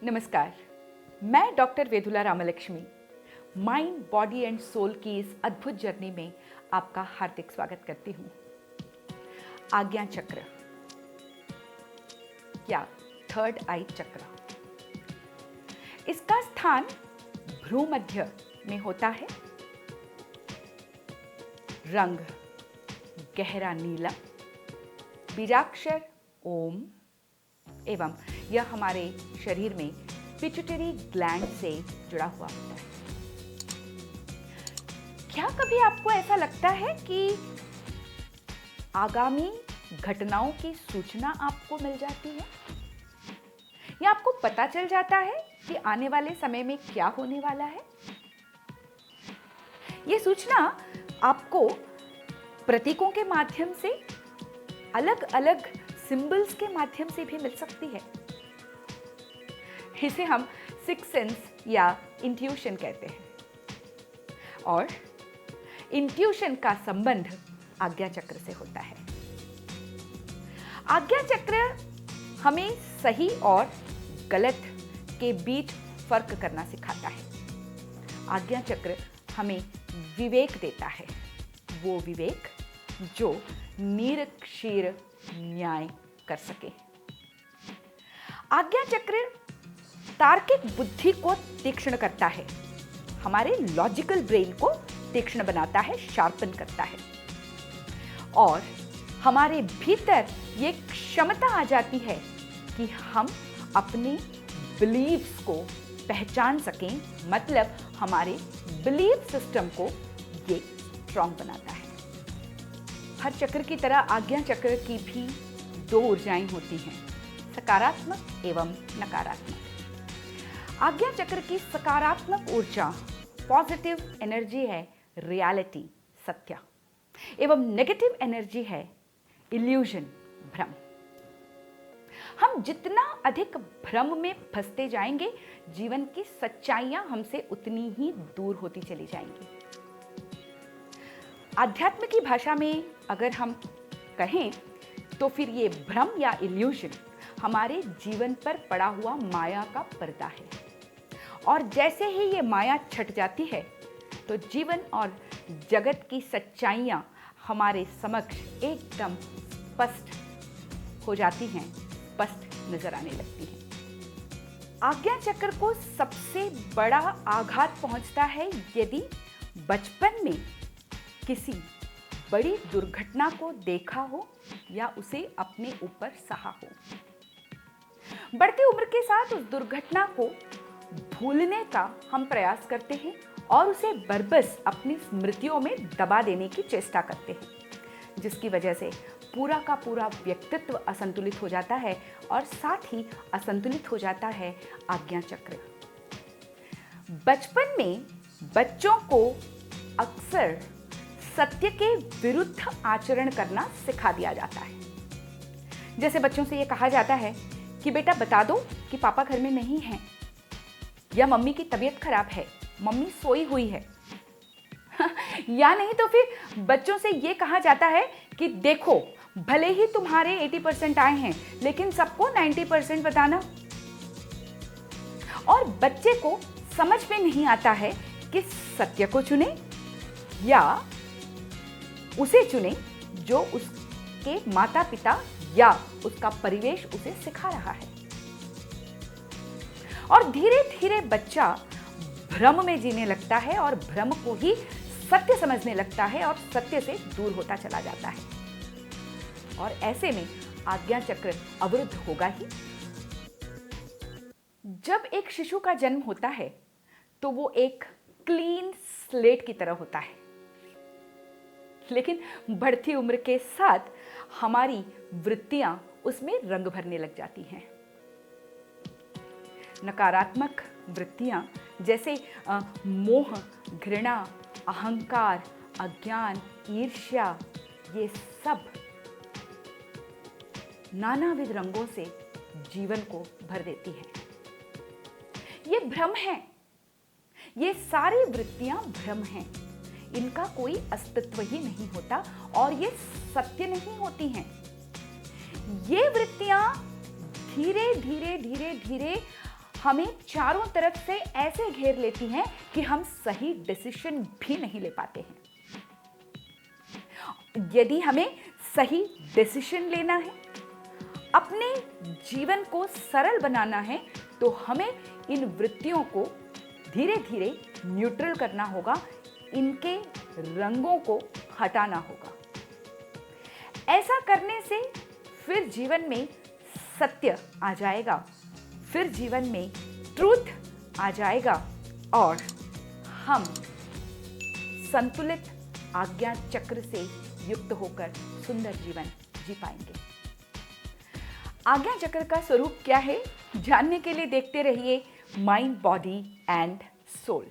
नमस्कार, मैं doctor Vedula Ramalakshmi mind, body and soul की इस अद्भुत जर्नी में आपका हार्दिक स्वागत करती हूँ। आज्ञा चक्र या थर्ड आई चक्र, इसका स्थान भ्रूमध्य में होता है। रंग गहरा नीला, बीजाक्षर ओम एवं यह हमारे शरीर में पिट्यूटरी ग्लैंड से जुड़ा हुआ होता है। क्या कभी आपको ऐसा लगता है कि आगामी घटनाओं की सूचना आपको मिल जाती है या आपको पता चल जाता है कि आने वाले समय में क्या होने वाला है? यह सूचना आपको प्रतीकों के माध्यम से, अलग अलग सिंबल्स के माध्यम से भी मिल सकती है। इसे हम सिक्स सेंस या इंट्यूशन कहते हैं और इंट्यूशन का संबंध आज्ञा चक्र से होता है। आज्ञा चक्र हमें सही और गलत के बीच फर्क करना सिखाता है। आज्ञा चक्र हमें विवेक देता है, वो विवेक जो निरक्षीर न्याय कर सके। आज्ञा चक्र तार्किक बुद्धि को तीक्ष्ण करता है, हमारे लॉजिकल ब्रेन को तीक्ष्ण बनाता है, शार्पन करता है और हमारे भीतर ये क्षमता आ जाती है कि हम अपने बिलीव्स को पहचान सकें। मतलब हमारे बिलीफ सिस्टम को ये स्ट्रॉन्ग बनाता है। हर चक्र की तरह आज्ञा चक्र की भी दो ऊर्जाएं होती हैं, सकारात्मक एवं नकारात्मक। आज्ञा चक्र की सकारात्मक ऊर्जा पॉजिटिव एनर्जी है, रियलिटी, सत्य, एवं नेगेटिव एनर्जी है, इल्यूजन, भ्रम। हम जितना अधिक भ्रम में फंसते जाएंगे, जीवन की सच्चाइयां हमसे उतनी ही दूर होती चली जाएंगी। आध्यात्म की भाषा में अगर हम कहें तो फिर ये भ्रम या इल्यूजन हमारे जीवन पर पड़ा हुआ माया का पर्दा है और जैसे ही ये माया छट जाती है तो जीवन और जगत की सच्चाइयाँ हमारे समक्ष एकदम स्पष्ट हो जाती हैं, स्पष्ट नजर आने लगती हैं। आज्ञा चक्र को सबसे बड़ा आघात पहुंचता है यदि बचपन में किसी बड़ी दुर्घटना को देखा हो या उसे अपने ऊपर सहा हो। बढ़ती उम्र के साथ उस दुर्घटना को भूलने का हम प्रयास करते हैं और उसे बरबस अपनी स्मृतियों में दबा देने की चेष्टा करते हैं, जिसकी वजह से पूरा का पूरा व्यक्तित्व असंतुलित हो जाता है और साथ ही असंतुलित हो जाता है आज्ञा चक्र। बचपन में बच्चों को अक्सर सत्य के विरुद्ध आचरण करना सिखा दिया जाता है। जैसे बच्चों से यह कहा जाता है कि बेटा बता दो कि पापा घर में नहीं हैं, या मम्मी की तबीयत खराब है, मम्मी सोई हुई है। या नहीं तो फिर बच्चों से यह कहा जाता है कि देखो भले ही तुम्हारे 80% आए हैं लेकिन सबको 90% बताना। और बच्चे को समझ में नहीं आता है कि सत्य को चुने या उसे चुने जो उसके माता पिता या उसका परिवेश उसे सिखा रहा है। और धीरे धीरे बच्चा भ्रम में जीने लगता है और भ्रम को ही सत्य समझने लगता है और सत्य से दूर होता चला जाता है और ऐसे में आज्ञा चक्र अवरुद्ध होगा ही। जब एक शिशु का जन्म होता है तो वो एक क्लीन स्लेट की तरह होता है, लेकिन बढ़ती उम्र के साथ हमारी वृत्तियां उसमें रंग भरने लग जाती हैं। नकारात्मक वृत्तियां जैसे मोह, घृणा, अहंकार, अज्ञान, ईर्ष्या, ये सब नानाविध रंगों से जीवन को भर देती है। ये भ्रम है, ये सारी वृत्तियां भ्रम हैं, इनका कोई अस्तित्व ही नहीं होता और ये सत्य नहीं होती हैं। ये वृत्तियां धीरे धीरे धीरे धीरे हमें चारों तरफ से ऐसे घेर लेती हैं कि हम सही डिसीजन भी नहीं ले पाते हैं। यदि हमें सही डिसीजन लेना है, अपने जीवन को सरल बनाना है, तो हमें इन वृत्तियों को धीरे धीरे न्यूट्रल करना होगा, इनके रंगों को हटाना होगा। ऐसा करने से फिर जीवन में सत्य आ जाएगा, फिर जीवन में ट्रूथ आ जाएगा और हम संतुलित आज्ञा चक्र से युक्त होकर सुंदर जीवन जी पाएंगे। आज्ञा चक्र का स्वरूप क्या है, जानने के लिए देखते रहिए माइंड, बॉडी एंड सोल।